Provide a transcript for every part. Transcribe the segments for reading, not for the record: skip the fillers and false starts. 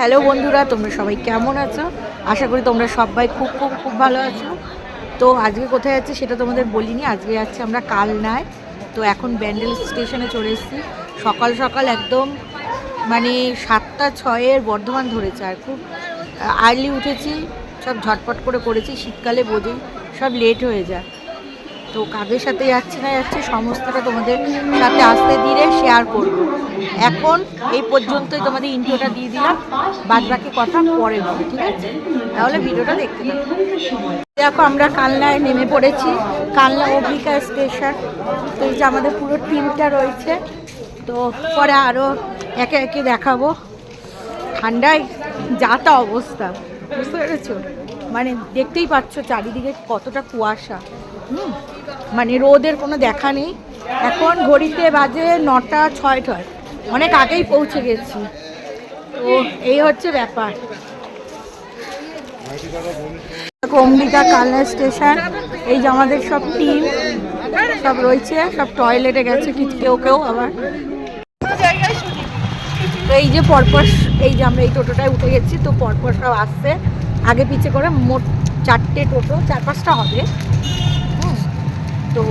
Hello বন্ধুরা, তোমরা সবাই কেমন আছো? আশা করি তোমরা সবাই খুব খুব খুব ভালো আছো। তো আজকে কোথায় যাচ্ছি সেটা তোমাদের বলিনি। আজকে যাচ্ছি আমরা কালনায়। তো এখন ব্যান্ডেল স্টেশনে চলে এসেছি। সকাল সকাল একদম মানে 7:06 বর্ধমান ধরেছে, আর খুব আর্লি উঠেছি, সব ঝটপট করে করেছি। শীতকালে বোঝেই সব লেট হয়ে যায়। তো কাদের সাথে যাচ্ছি না যাচ্ছি সমস্তটা তোমাদের সাথে আস্তে ধীরে শেয়ার করব। এখন এই পর্যন্তই তোমাদের ইন্ট্রোটা দিয়ে দিলাম, বাদ বাকি কথা পরে বলি, ঠিক আছে? তাহলে ভিডিওটা দেখতে থাকো। দেখো আমরা কালনায় নেমে পড়েছি, কালনা অম্বিকা স্টেশন। তো এই যে আমাদের পুরো টিমটা রয়েছে, তো পরে আরও একে একে দেখাবো। ঠান্ডায় যা তা অবস্থা, বুঝতে পেরেছো? মানে দেখতেই পাচ্ছ চারিদিকে কতটা কুয়াশা। মানে রোদের কোনো দেখা নেই। এখন ঘড়িতে বাজে 9:06, অনেক আগেই পৌঁছে গেছি। তো এই হচ্ছে ব্যাপার। অম্বিকা কালনা স্টেশন। এই যে আমাদের সব টিম সব রয়েছে, সব টয়লেটে গেছে কেউ কেউ আবার। তো এই যে পরপর, এই যে আমরা এই টোটোটায় উঠে গেছি, তো পরপর সব আসছে আগে পিছে করে। মোট 4টে টোটো, 4-5টা হবে। তো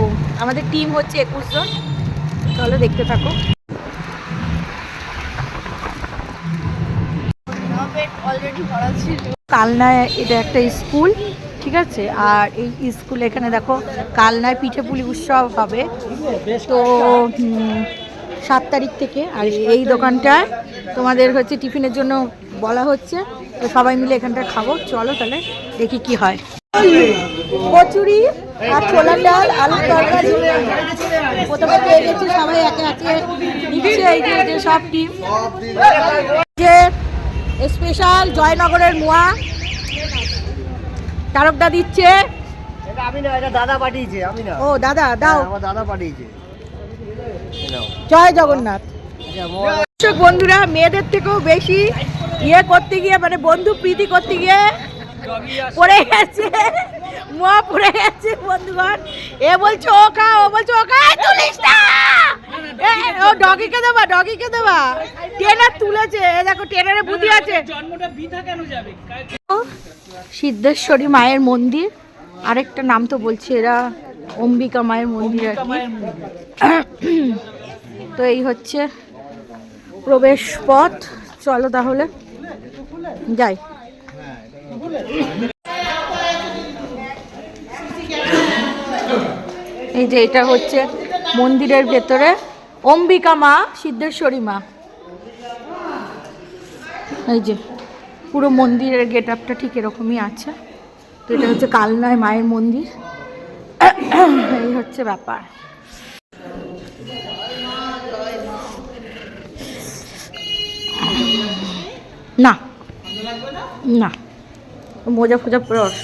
আমাদের টিম হচ্ছে 21 জন। চলো দেখতে থাকো। কালনায় এটা একটা স্কুল, ঠিক আছে? আর এই স্কুল এখানে দেখো কালনায় পিঠেপুলি উৎসব হবে, তো 7 তারিখ থেকে। আর এই দোকানটায় তোমাদের হচ্ছে টিফিনের জন্য বলা হচ্ছে, তো সবাই মিলে এখানটা খাবো। চলো তাহলে দেখি কি হয়। কচুরি আর ছোলার ডাল, আলুর তরকারি প্রথমে পেয়ে গেছি, সবাই একে একে দিচ্ছে। এই যে সব টিম, যে স্পেশাল জয়নগরের মোয়া তারকদা দিচ্ছে। আমি না, এটা দাদা পাঠিয়েছে, আমি না। ও দাদা দাও, আমার দাদা পাঠিয়েছে। জয় জগন্নাথ। বন্ধুরা মেয়েদের থেকেও বেশি ইয়ে করতে গিয়ে, মানে বন্ধু প্রীতি করতে গিয়ে পড়ে গেছে, মোয়া পড়ে গেছে বন্ধুগণ। এ বলছে ও খা, ও বলছে ও খা, তুলিস না। ও ডগিকে দেবা, ডগিকে দেবা। ট্রেনার তুলেছে, দেখো ট্রেনারে বুদ্ধি আছে। সিদ্ধেশ্বরী মায়ের মন্দির, আরেকটা নাম তো বলছে এরা অম্বিকা মায়ের মন্দির আর কি। তো এই হচ্ছে প্রবেশ পথ। চলো তাহলে যাই। এই যে এটা হচ্ছে মন্দিরের ভেতরে অম্বিকা মা, সিদ্ধেশ্বরী মা। এই যে পুরো মন্দিরের গেট আপটা ঠিক এরকমই আছে। তো এটা হচ্ছে কালনায় মায়ের মন্দির। এই হচ্ছে ব্যাপার। না না, মোজা ফোজা পরে অস।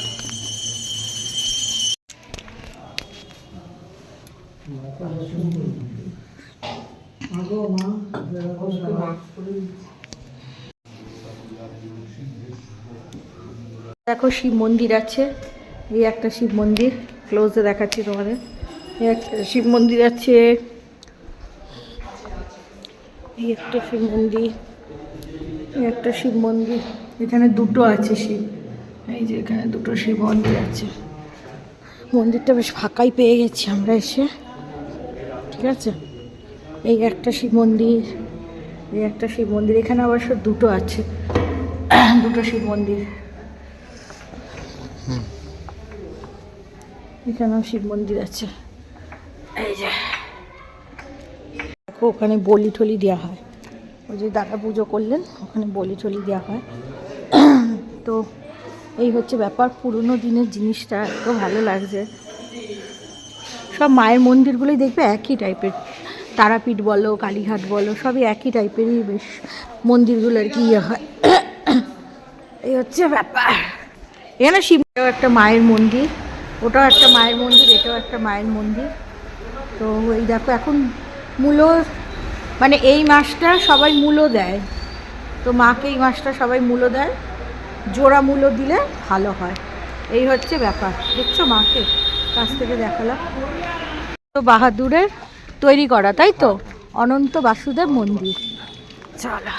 দেখো শিব মন্দির আছে, এই একটা শিব মন্দির, ক্লোজে দেখাচ্ছি তোমাদের। এই একটা শিব মন্দির আছে, এই একটা শিব মন্দির, এই একটা শিব মন্দির। এখানে দুটো আছে শিব, এই যে এখানে দুটো শিব মন্দির আছে। মন্দিরটা বেশ ফাঁকাই পেয়ে গেছি আমরা এসে, ঠিক আছে? এই একটা শিব মন্দির, এই একটা শিব মন্দির। এখানে অবশ্য দুটো আছে, দুটো শিব মন্দির। এখানেও শিব মন্দির আছে। এই যে দেখো ওখানে বলি টলি দেওয়া হয়, ওই যে দাদা পুজো করলেন ওখানে বলি টলি দেওয়া হয়। তো এই হচ্ছে ব্যাপার। পুরনো দিনের জিনিসটা এত ভালো লাগছে। সব মায়ের মন্দিরগুলোই দেখবে একই টাইপের, তারাপীঠ বলো কালীঘাট বলো সবই একই টাইপেরই বেশ মন্দিরগুলো আর কি ইয়ে হয়। এই হচ্ছে ব্যাপার। এখানে শিবটাও একটা মায়ের মন্দির, ওটাও একটা মায়ের মন্দির, এটাও একটা মায়ের মন্দির। তো এই দেখো এখন মূলো, মানে এই মাসটা সবাই মূলো দেয়, তো মাকে এই মাসটা সবাই মূলো দেয়। জোড়া মূলো দিলে ভালো হয়, এই হচ্ছে ব্যাপার। দেখছো মাকে কাছ থেকে দেখালাম। তো বাহাদুরের তৈরি করা, তাই তো, অনন্ত বাসুদেব মন্দির। চলো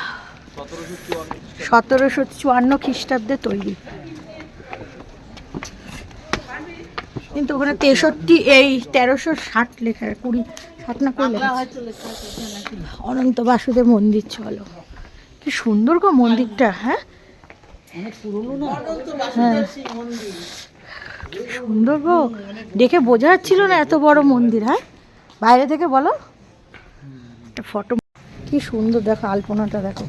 1754 খ্রিস্টাব্দে তৈরি, কিন্তু ওখানে 63 এই 1360 লেখা, 20 না করে লেখা আছে। অনন্ত বাসুদেব মন্দির, চলো কি সুন্দর গো মন্দিরটা। হ্যাঁ হ্যাঁ সুন্দর গো, দেখে বোঝা যাচ্ছিল না এত বড় মন্দির। হ্যাঁ বাইরে থেকে বলো, একটা ফটো কি সুন্দর দেখো, আলপনাটা দেখো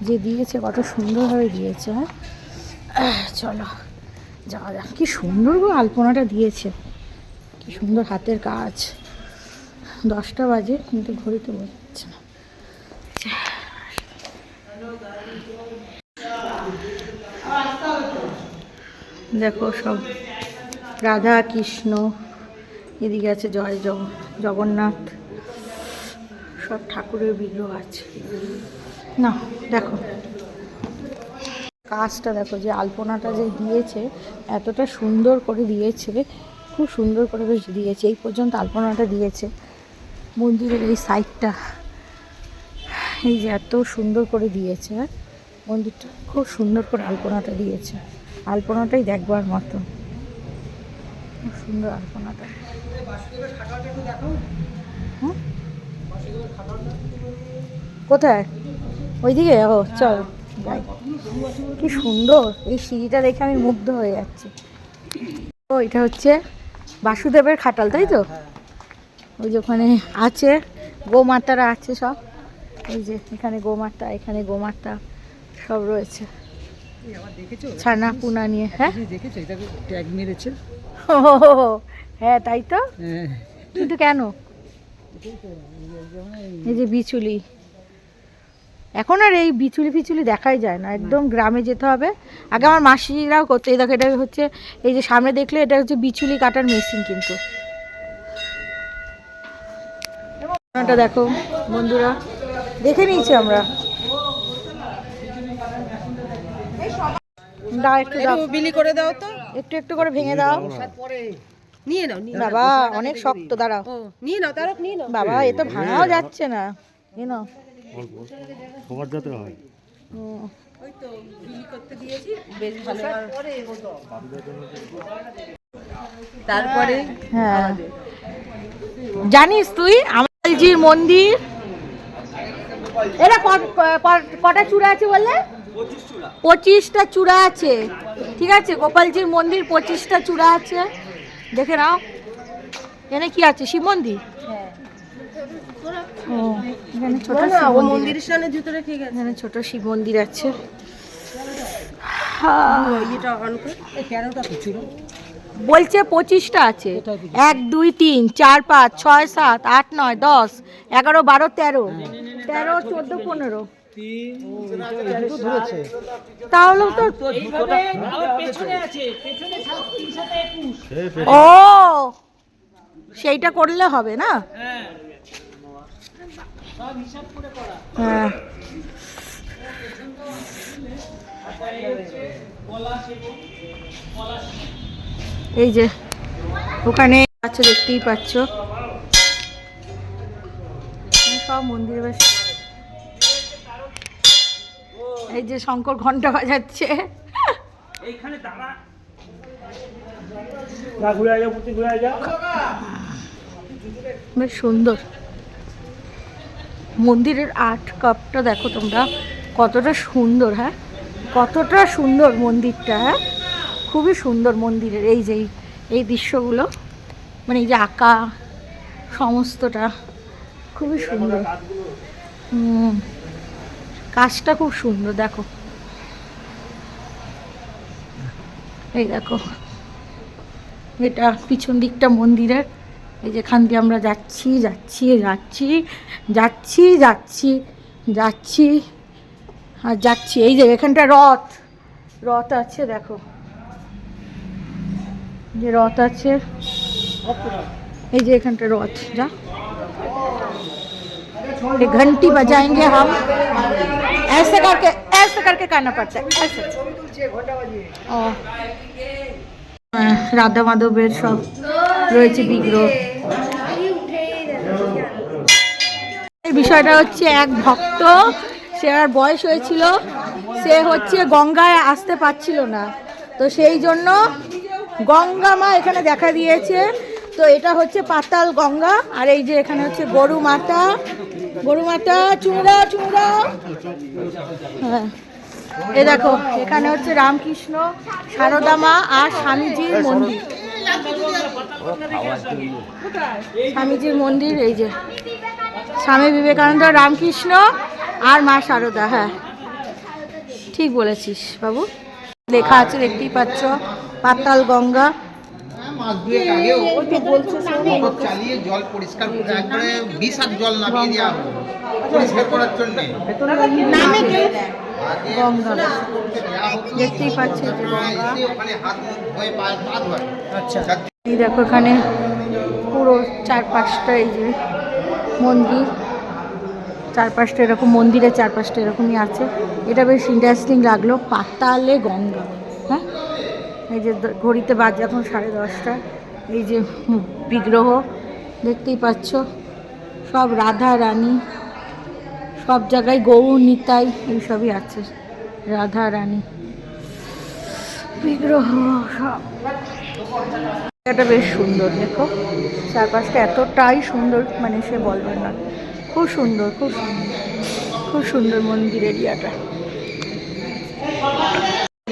যে দিয়েছে, কত সুন্দরভাবে দিয়েছে। হ্যাঁ চলো যাওয়া যাক, কি সুন্দর গো আলপনাটা দিয়েছে, কি সুন্দর হাতের কাজ। 10টা বাজে কিন্তু ঘড়িতে বোঝা যাচ্ছে না। দেখো সব রাধা কৃষ্ণ, এদিকে আছে জয় জগন্নাথ, সব ঠাকুরের বিগ্রহ আছে। না দেখো কাজটা দেখো, যে আলপনাটা যে দিয়েছে এতটা সুন্দর করে দিয়েছে, খুব সুন্দর করে বেশ দিয়েছে। এই পর্যন্ত আলপনাটা দিয়েছে, মন্দিরের এই সাইডটা এই যে এত সুন্দর করে দিয়েছে। মন্দিরটা খুব সুন্দর করে আলপনাটা দিয়েছে, আলপনাটাই দেখবার মতো, খুব সুন্দর আলপনাটা। কোথায়? ওইদিকে? ও চল যাই। কি সুন্দর এই সিঁড়িটা দেখে আমি মুগ্ধ হয়ে যাচ্ছি। ও এটা হচ্ছে বাসুদেবের খাটাল, তাই তো? ওই যে ওখানে আছে গোমাতারা আছে সব, এই যে এখানে গোমাতা, এখানে গোমাতা সব রয়েছে, ছানা পুনা নিয়ে। হ্যাঁ ট্যাগ মেরেছে। হ্যাঁ তাই তো, কিন্তু কেন? এই যে বিচুলি, এখন আর এই বিচুলি ফিচুলি দেখাই যায় না, একদম গ্রামে যেতে হবে। আগে আমার মাসিরাও করতো। এই দেখো এটা হচ্ছে, এই যে সামনে দেখলে এটা হচ্ছে বিচুলি কাটার মেশিন। কিন্তু এটা দেখো বন্ধুরা, দেখে নিয়েছি আমরা। দাও একটু দাও, বিলি করে দাও তো, একটু একটু করে ভেঙে দাও। নিয়ে নাও বাবা, অনেক শক্ত, দাঁড়াও নিয়ে নাও, তারক নিয়ে নাও বাবা, এ তো ভাঙাও যাচ্ছে না। নিয়ে নাও, সবার যাতে হয়। ওই তো বিলি করতে দিয়েছি, বেশ ভালো। তারপরে হ্যাঁ জানিস তুই আমালজির মন্দির, এরা কটা চূড়া আছে বললে? 25টা চূড়া আছে, ঠিক আছে। গোপালজির মন্দির 25টা চূড়া আছে, দেখে নাও। এখানে কি আছে? শিব মন্দির। এখানে ছোট মন্দিরের সামনে জুতো রেখে গেছে, এখানে ছোট শিব মন্দির আছে। বলছে 25টা আছে, 1 2 3 4 5 6 7 8 9 10 11 12 13 13 14 15। তাহলে তো ও সেইটা করলে হবে না? হ্যাঁ এই যে ওখানে আছে, দেখতেই পাচ্ছ সব মন্দিরে। বেশ এই যে শঙ্কর ঘন্টা বাজাচ্ছে, বেশ সুন্দর মন্দিরের আর্ট কাপটা দেখো তোমরা, কতটা সুন্দর। হ্যাঁ কতটা সুন্দর মন্দিরটা। হ্যাঁ খুবই সুন্দর মন্দিরের এই যে এই দৃশ্যগুলো, মানে এই যে আঁকা সমস্তটা খুবই সুন্দর। কাজটা খুব সুন্দর দেখো, এই দেখো এটা পিছন দিকটা মন্দিরের। এই যেখান দিয়ে আমরা যাচ্ছি যাচ্ছি যাচ্ছি যাচ্ছি যাচ্ছি যাচ্ছি আর যাচ্ছি। এই যে এখানটা রথ আছে, দেখো যে রথ আছে, এই যে এখানটা রথ। যা घंटी बजाएंगे हम, ऐसे करके करना पड़ता है ऐसे। রাধা মাধবের সব রয়েছে বিগ্রহ। বিষয়টা হচ্ছে এক ভক্ত, সে আর বয়স হয়েছিল সে হচ্ছে গঙ্গায় আসতে পারছিল না, তো সেই জন্য গঙ্গা মা এখানে দেখা দিয়েছে। তো এটা হচ্ছে পাতাল গঙ্গা, আর এই যে এখানে হচ্ছে গরু মাতা, চুমুরা চুমুরা। হ্যাঁ, এ দেখো এখানে হচ্ছে রামকৃষ্ণ, সারদা মা আর স্বামীজির মন্দির। স্বামীজির মন্দির, এই যে স্বামী বিবেকানন্দ, রামকৃষ্ণ আর মা সারদা। হ্যাঁ ঠিক বলেছিস বাবু, লেখা আছে দেখতেই পাচ্ছ, পাতাল গঙ্গা। মাস দুয়েক আগেও মোটর চালিয়ে জল পরিষ্কার করে একবারে বিষাক্ত জল নামিয়ে দেওয়া হলো পরিষ্কার করার জন্য। গঙ্গা দেখতেই পাচ্ছি যে গঙ্গা। ওখানে হাত মুখ ধুয়ে পা ধোয়। আচ্ছা, এই দেখো এখানে পুরো চারপাশটা এই যে মন্দির, চারপাশটা এরকম মন্দিরের চারপাশটা এরকমই আছে। এটা বেশ ইন্টারেস্টিং লাগলো, পাতালে গঙ্গা। হ্যাঁ, এই যে ঘড়িতে বাজে এখন 10:30। এই যে বিগ্রহ দেখতেই পাচ্ছ, সব রাধা রানী, সব জায়গায় গৌর নিতাই এইসবই আছে, রাধা রানী বিগ্রহ সব। এটা বেশ সুন্দর, দেখো চারপাশটা এতটাই সুন্দর, মানে সে বলবেন না, খুব সুন্দর, খুব সুন্দর, খুব সুন্দর মন্দির এরিয়াটা।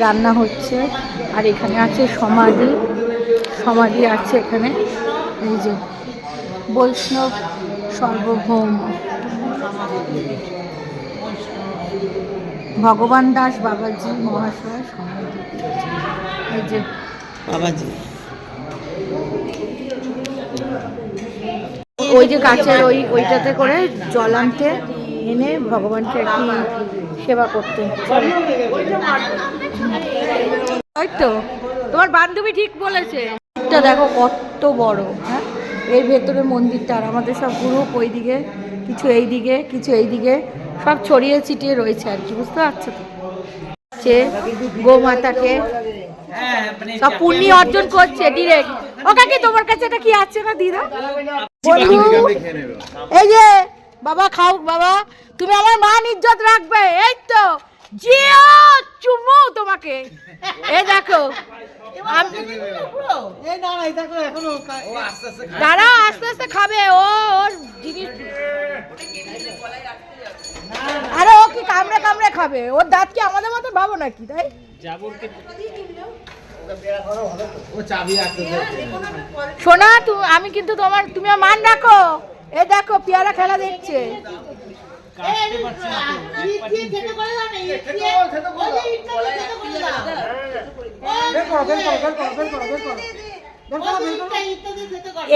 রান্না হচ্ছে, আর এখানে আছে সমাধি, সমাধি আছে এখানে। এই যে বৈষ্ণব সার্বভৌম ভগবান দাস বাবাজি মহাশয় সমাধি। এই যে বাবাজি ওই যে কাছের ওইটাতে করে জল আনতে এনে ভগবানকে আর কি সেবা করতে। ওই তো তোমার বান্ধবী ঠিক বলেছে, এটা দেখো কত বড়। হ্যাঁ, এর ভেতরে মন্দিরটা, আর আমাদের সব গ্রুপ ওইদিকে, কিছু এইদিকে, কিছু এইদিকে, সব ছড়িয়ে ছিটিয়ে রয়েছে আর কি, বুঝতে পারছো তো। গোমাতাকে সব পুণ্য অর্জন করছে ডিরেক্ট। ওটা কি তোমার কাছে এটা কি আছে না দিদা? বন্ধু এই যে বাবা খাও, বাবা তুমি আমার মান ইজ্জত রাখবে, এই তো জিও চুমু তোমাকে। এই দেখো দাঁড়া, আস্তে আস্তে খাবে ও, ওর জিনিস। আরে ও কি কামড়ে কামড়ে খাবে, ওর দাঁত কি আমাদের মতো ভাবো নাকি? তাই শোনা, আমি কিন্তু তোমার, তুমি আমার মান রাখো। এ দেখো পেয়ারা খেলা দেখছে।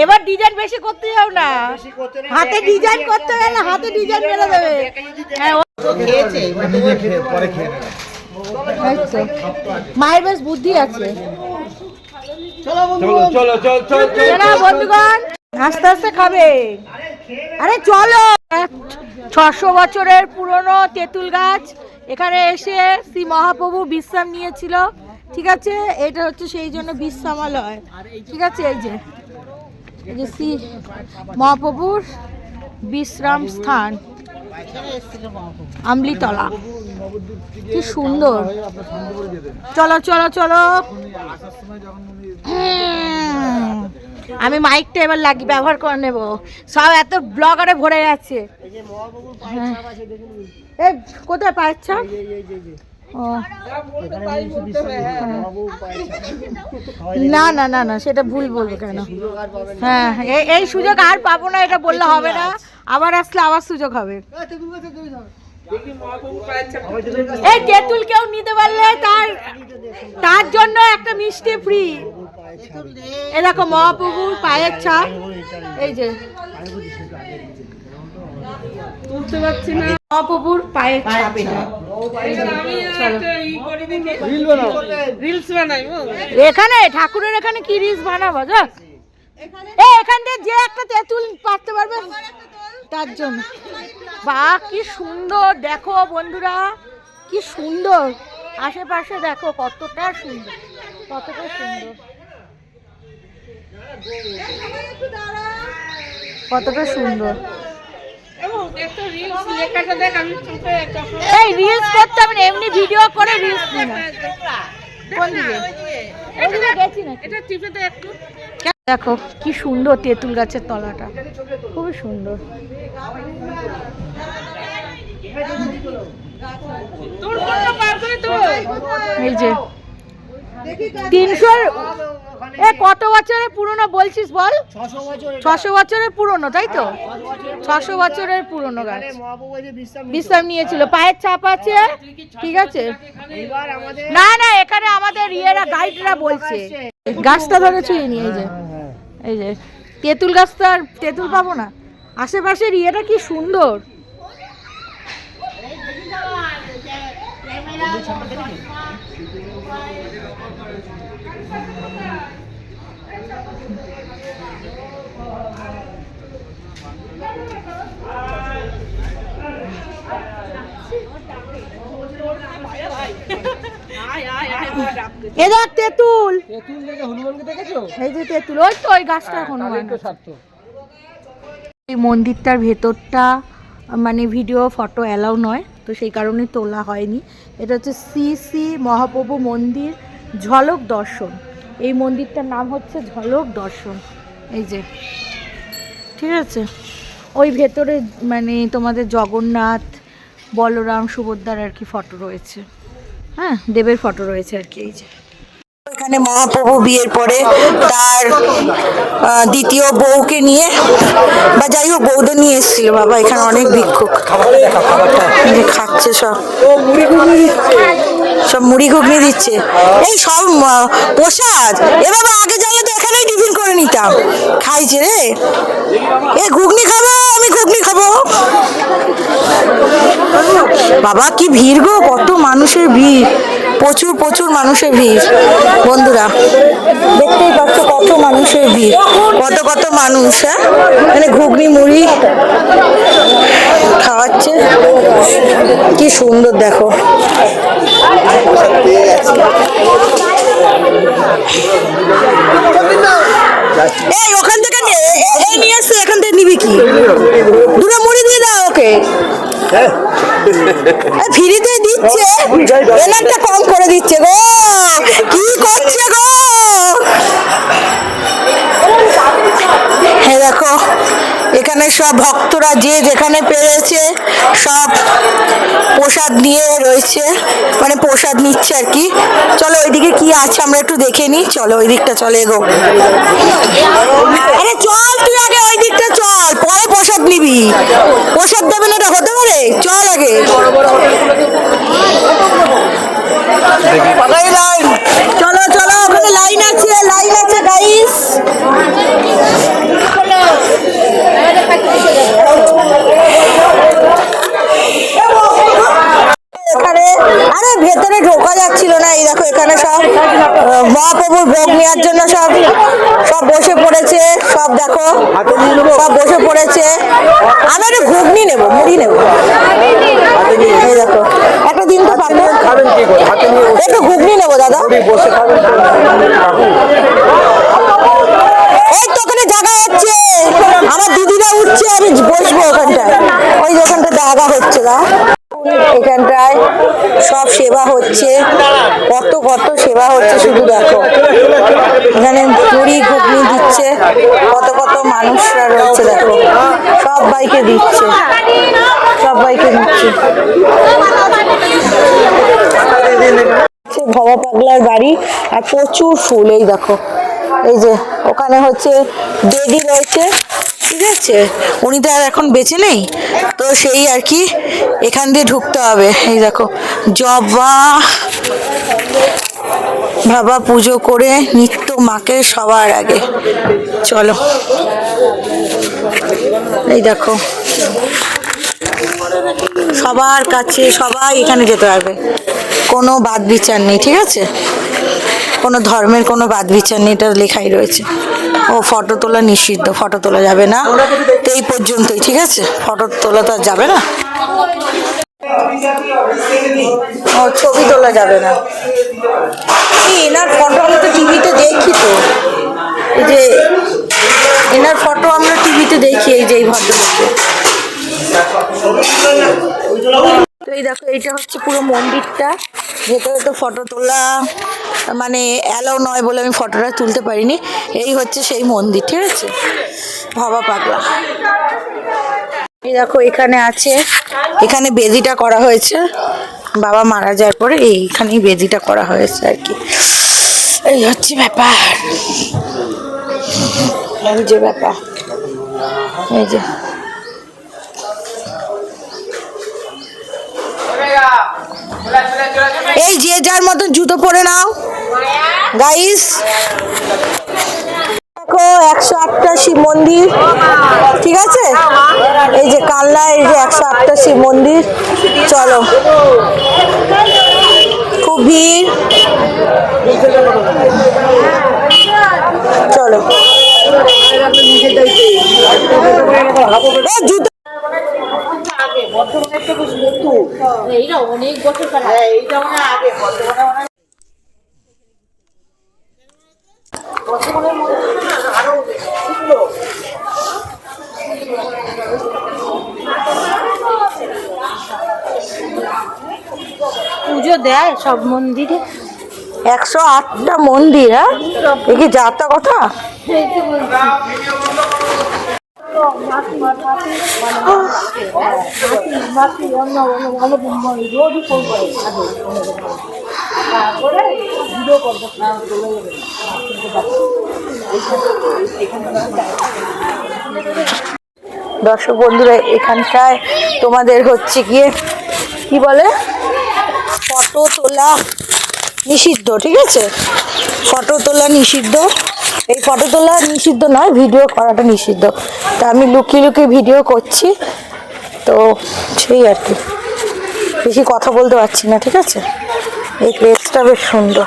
এবার ডিজাইন বেশি করতে যাও না, হাতে ডিজাইন করতে গেলে হাতে ডিজাইন মেরে দেবে। হ্যাঁ, মায়ের বেশ বুদ্ধি আছে। বন্ধুগণ আস্তে আস্তে খাবে। আরে চলো, 600 বছরের পুরনো তেঁতুল গাছ, এখানে এসে শ্রী মহাপ্রভু বিশ্রাম নিয়েছিল। ঠিক আছে, এটা হচ্ছে সেই জন্য বিশ্রামালয়। ঠিক আছে, এই যে শ্রী মহাপ্রভুর বিশ্রাম স্থান আমলিতলা, কি সুন্দর। চলো চলো চলো, আমি মাইকটা এবার ব্যবহার করে নেব, সব এত ব্লগারে ভরে যাচ্ছে। এই কোথায় পাচ্ছা? না না না না, সেটা ভুল বলবো কেন? হ্যাঁ, এই সুযোগ আর পাবো না, এটা বললে হবে না। আবার আসলে আবার সুযোগ হবে। এই তেঁতুল কেউ নিতে পারলে তার জন্য একটা মিষ্টি ফ্রি। এ দেখো মহাপ্রভুর পায়ের ছাপ, এই যে তুলতে পারছি না, মহাপ্রভুর পায়ের ছাপ এটা। এখানে ঠাকুরের এখানে কি রিলস বানাবো? এখান থেকে যে একটা তেঁতুল পারতে পারবে তার জন্য। বাহ কি সুন্দর, দেখো বন্ধুরা কি সুন্দর, আশেপাশে দেখো কতটা সুন্দর, কতটা সুন্দর, কতটা সুন্দর। এই রিলস করতে হবে না, এমনি ভিডিও করে রিলস দিই না। কোন দিকে? ওদিকে গেছি না। এটা টিপে দে একটু। দেখো কি সুন্দর তেঁতুল গাছের তলাটা, খুবই সুন্দর। এই যে 300 কত বছরের পুরনো বলছিস বল? 600 বছরের পুরনো, তাই তো? 600 বছরের পুরনো গাছ, বিশ্রাম নিয়েছিল, পায়ের ছাপ আছে, ঠিক আছে। না না, এখানে আমাদের ইয়েরা গাইডরা বলছে গাছটা ধরে ছুঁয়ে নিয়ে। এই যে তেঁতুল গাছটা, আর তেঁতুল পাবো না। আশেপাশের ইয়েটা কি সুন্দর। এ দেখ তেঁতুল, হনুমানকে দেখেছো? এই যে তেঁতুল, ওই তো ওই গাছটা হনুমান। এই মন্দিরটার ভেতরটা মানে ভিডিও ফটো অ্যালাউ নয়, তো সেই কারণে তোলা হয়নি। এটা হচ্ছে শ্রী শ্রী মহাপ্রভু মন্দির ঝলক দর্শন। এই মন্দিরটার নাম হচ্ছে ঝলক দর্শন। এই যে, ঠিক আছে, ওই ভেতরে মানে তোমাদের জগন্নাথ, বলরাম, সুভদ্রার আর কি ফটো রয়েছে, হ্যাঁ, দেবের ফটো রয়েছে আর কি। এই যে এখানে মহাপ্রভু বিয়ের পরে তার দ্বিতীয় বউকে নিয়ে, বা যাই হোক বউদের নিয়ে এসেছিল বাবা। এখানে অনেক ভিক্ষুক খাচ্ছে, সব মুড়ি ঘুগনি দিচ্ছে। এই সব প্রসাদ। এ বাবা আগে জানলে তো এখানেই টিফিন করে নিতাম। খাইছে রে, এ ঘুগনি খাবো, আমি ঘুগনি খাবো। বাবা কি ভিড় গো, কত মানুষের ভিড়, প্রচুর প্রচুর মানুষের ভিড়। বন্ধুরা দেখতেই পাচ্ছ কত মানুষের ভিড়, কত কত মানুষ। হ্যাঁ, মানে ঘুগনি মুড়ি খাওয়াচ্ছে, কি সুন্দর দেখো। এই ওখান থেকে নিয়ে আসছে, এখান থেকে নিবি কি? দুটো মুড়ি দিয়ে দাও ওকে, ফ্রিতে দিচ্ছে, এনারটা কম করে দিচ্ছে গো। কি করছে গো? হ্যাঁ দেখো, এখানে সব ভক্তরা যে যেখানে পেরেছে সব প্রসাদ নিয়ে রয়েছে, মানে প্রসাদ নিচ্ছে আর কি। চলো ওইদিকে কি আছে আমরা একটু দেখে নিই, চলো ওই দিকটা চলে গো। আরে চল তুই আগে ওই দিকটা চল, পরে প্রসাদ নিবি। প্রসাদ দেবে না, এটা হতে পারে? চল আগে। চলো চলো, ওখানে লাইন আছে, লাইন আছে গাইস। এখানে আরে ভেতরে ঢোকা যাচ্ছিল না। এই দেখো এখানে সব মহাপ্রভুর ভোগ নেওয়ার জন্য সব সব বসে পড়েছে, সব দেখো সব বসে পড়েছে। আমি একটা ঘুগনি নেবো, মুড়ি নেবো। এই দেখো, একটা দিন তো পাবো, একটু ঘুগনি নেবো দাদা। এই তো ওখানে জায়গা হচ্ছে, আমার দিদিরা উঠছে, আমি বসবো ওখানটায়। ওই যে ওখানটা জায়গা হচ্ছে না, এখানটায় সব সেবা হচ্ছে, কত কত সেবা হচ্ছে শুধু দেখো। এখানে মুড়ি ঘুগনি দিচ্ছে, কত কত মানুষরা রয়েছে দেখো, সবাইকে দিচ্ছে, সবাইকে দিচ্ছে। ভবা পাগলার বাড়ি, আর প্রচুর ফুল। এই দেখো, এই যে ওখানে হচ্ছে বেদি রয়েছে, ঠিক আছে, উনি তো আর এখন বেঁচে নেই, তো সেই আর কি এখান দিয়ে ঢুকতে হবে। এই দেখো জবা বাবা পুজো করে নিত্য মাকে সবার আগে। চলো এই দেখো সবার কাছে, সবাই এখানে যেতে পারবে, কোনো বাদ বিচার নেই, ঠিক আছে, কোনো ধর্মের কোনো বাদ বিচার নেই, এটা লেখাই রয়েছে। ও ফটো তোলা নিষিদ্ধ, ফটো তোলা যাবে না, তো এই পর্যন্তই, ঠিক আছে, ফটো তোলা তো আর যাবে না, ও ছবি তোলা যাবে না। এনার ফটো আমি তো টিভিতে দেখি, তো এই যে এনার ফটো আমরা টিভিতে দেখি, এই যে এই ভদ্রলোকে, তো এই দেখো, এইটা হচ্ছে পুরো মন্দিরটা। ভেতরে তো ফটো তোলা মানে অ্যালাউ নয় বলে আমি ফটোটা তুলতে পারিনি। এই হচ্ছে সেই মন্দির, ঠিক আছে, ভাবা পাগলা। এই দেখো এখানে আছে, এখানে বেদিটা করা হয়েছে বাবা মারা যাওয়ার পরে, এইখানেই বেদিটা করা হয়েছে আর কি। এই হচ্ছে ব্যাপার, এই যে ব্যাপার, এই যে এই যে যার মতন জুতো পরে নাও গাইস। দেখো 108টা শিব মন্দির, ঠিক আছে, এই যে কালনায় এই যে 108টা শিব মন্দির। চলো, খুব ভিড়, চলো। জুতো অনেক বছর পুজো দেয় সব মন্দিরে। 108টা মন্দির, হ্যাঁ, এ কি যাত্রা কথা। দর্শক বন্ধুরা, এখানটায় তোমাদের হচ্ছে গিয়ে কি বলে, ফটো তোলা নিষিদ্ধ, ঠিক আছে, ফটো তোলা নিষিদ্ধ। এই ফটো তোলা নিষিদ্ধ নয়, ভিডিও করাটা নিষিদ্ধ। তা আমি লুকিয়ে লুকিয়ে ভিডিও করছি, তো সেই আর কি, বেশি কথা বলতে পারছি না, ঠিক আছে। এই প্লেসটা বেশ সুন্দর।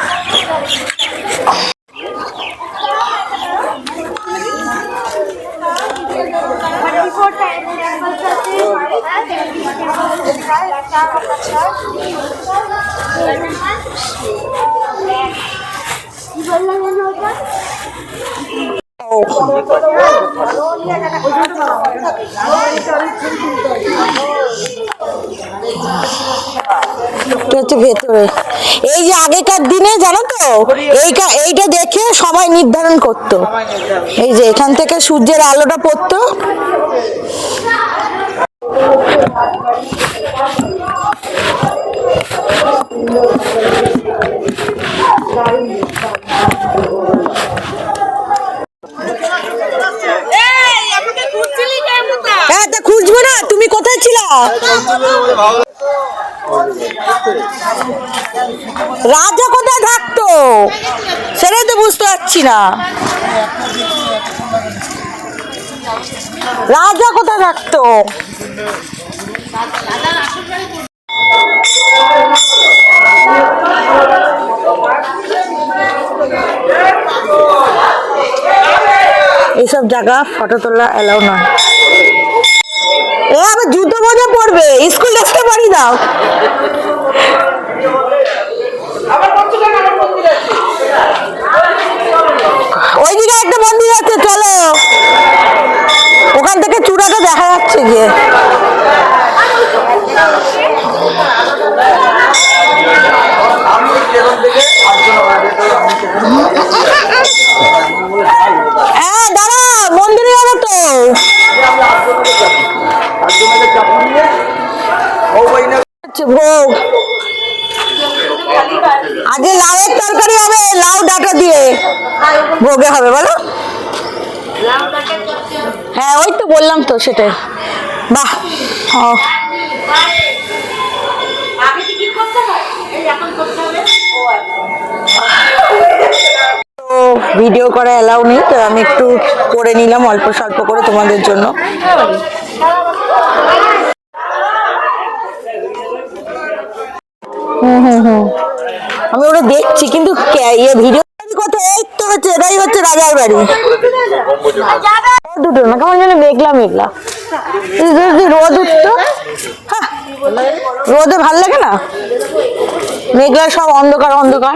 হচ্ছে ভেতরে, এই যে আগেকার দিনে জানো তো, এইটা দেখে সবাই নির্ধারণ করতো, এই যে এখান থেকে সূর্যের আলোটা পড়তো। হ্যাঁ, তা খুঁজবো না, তুমি কোথায় ছিলা? রাজা কোথায় থাকতো সেটাই তো বুঝতে পারছি না। রাজা কোথায় থাকতো? এইসব জায়গা ফটো তোলা এলাও নয়। আবার জুতো মোজা পরবে, স্কুল ড্রেসটা পরিয়ে দাও। ওইদিকে একটা মন্দির আছে, চলো, ওখান থেকে চূড়াটা দেখা যাচ্ছে গিয়ে। হ্যাঁ দাঁড়া, মন্দিরে যাবো তো। ভোগ আগে লাউয়ের তরকারি হবে, লাউ ডাঁটা দিয়ে ভোগে হবে, বলো। হ্যাঁ ওই তো বললাম তো, সেটাই। বাহ, তো ভিডিও করা এলাও নেই, তো আমি একটু করে নিলাম অল্প স্বল্প করে তোমাদের জন্য। আমি ওটা দেখছি, কিন্তু ভিডিও কোথায়? এই তো হচ্ছে, এটাই হচ্ছে রাজার বাড়ি। দুটো না, কেমন যেন মেঘলা মেঘলা, রোদ উঠতো, রোদে ভাল লাগে না, মেঘলা সব অন্ধকার অন্ধকার।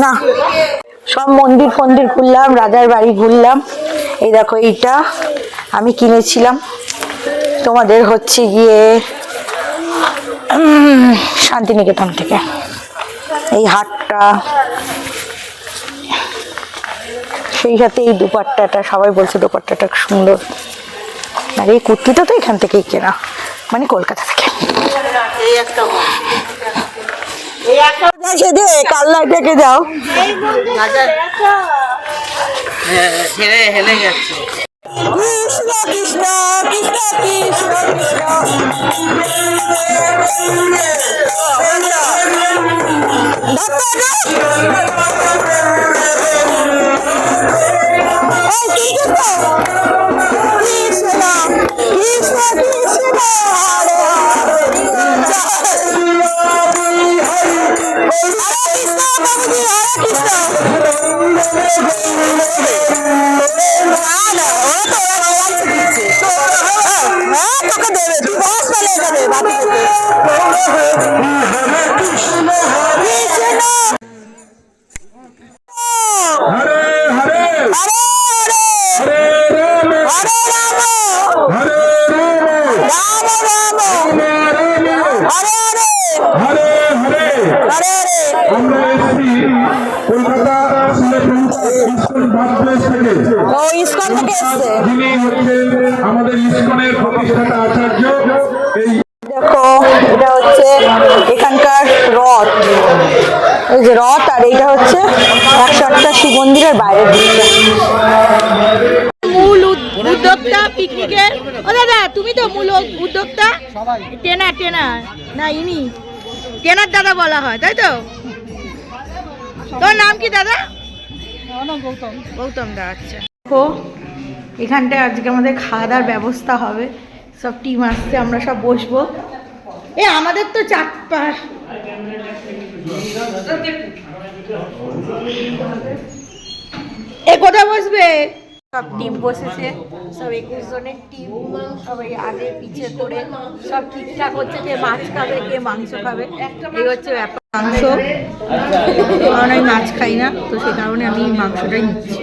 না, সব মন্দির ফন্দির ঘুরলাম, রাজার বাড়ি ঘুরলাম। এই দেখো এইটা আমি কিনেছিলাম তোমাদের হচ্ছে গিয়ে শান্তিনিকেতন থেকে। এই হাটটা, সেই সাথে এই দুপাট্টাটা, সবাই বলছে দুপাট্টাটা সুন্দর। আর এই কুর্তিটা তো এখান থেকেই কেনা, মানে কলকাতা থেকে। কাল্লা থেকে যাও, হেলে যাচ্ছে। কৃষ্ণ কৃষ্ণ কৃষ্ণ কৃষ্ণ আমাদের ইসকনের প্রতিষ্ঠাতা আচার্য। এই দেখো এটা হচ্ছে এখানকার রথ, এই যে রথ, আর এইটা হচ্ছে 108টা শিব মন্দিরের বাইরের দিকটা। মূল উদ্যোক্তা পিকনিকের, ও দাদা তুমি তো মূল উদ্যোক্তা, টেনা না ইনি টেনার দাদা বলা হয়, তাই তো? তোর নাম কি দাদা? গৌতম দা। আচ্ছা, দেখো এখানটায় আজকে আমাদের খাওয়া দাওয়ার ব্যবস্থা হবে, সব টিম আসছে, আমরা সব বসবো। এ আমাদের তো চারপা, এ কোথায় বসবে? সব টিম বসেছে, সব 21 জনের টিম, সবাই আগে পিছে করে সব ঠিকঠাক হচ্ছে, কে মাছ খাবে কে মাংস খাবে, এই হচ্ছে ব্যাপার। মাংস, কারণ আমি মাছ খাই না, তো সেই কারণে আমি মাংসটাই নিচ্ছি।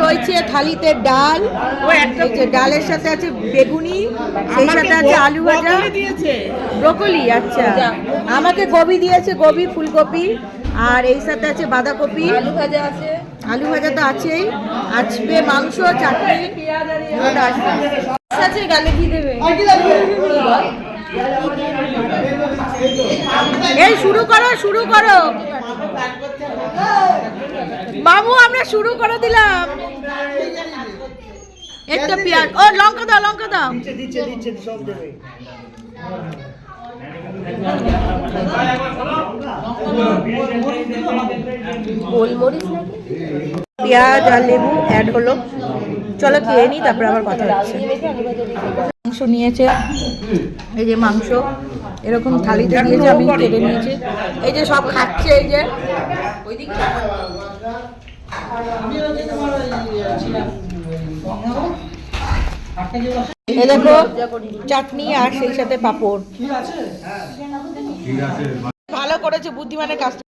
রয়েছে থালিতে ডাল, ডালের সাথে আছে বেগুনি, সেই সাথে আছে আলু ভাজা, ব্রোকলি। আচ্ছা, আমাকে গোবি দিয়েছে, গোবি ফুলকপি, আর এই সাথে আছে বাঁধাকপি, আলু ভাজা আছে, আলু ভাজা তো আছেই, আসবে মাংস, চাটনি আছে, গালে কি দেবে? এই শুরু করো বাবু, আমরা শুরু করে দিলাম। একটা পেঁয়াজ, ও লঙ্কা দাও গোলমরিচ, পেঁয়াজ আর লেবু অ্যাড হলো। চলো খেয়ে নিই, তারপরে আবার কথা হচ্ছে। মাংস নিয়েছে, এই যে মাংস এরকম থালিতে দিয়েছে, আমি কেটে নিয়েছি। এই যে সব খাচ্ছে, এই যে এই দেখো চাটনি আর সেই সাথে পাঁপড়। ভালো করেছে, বুদ্ধিমানের কাজ।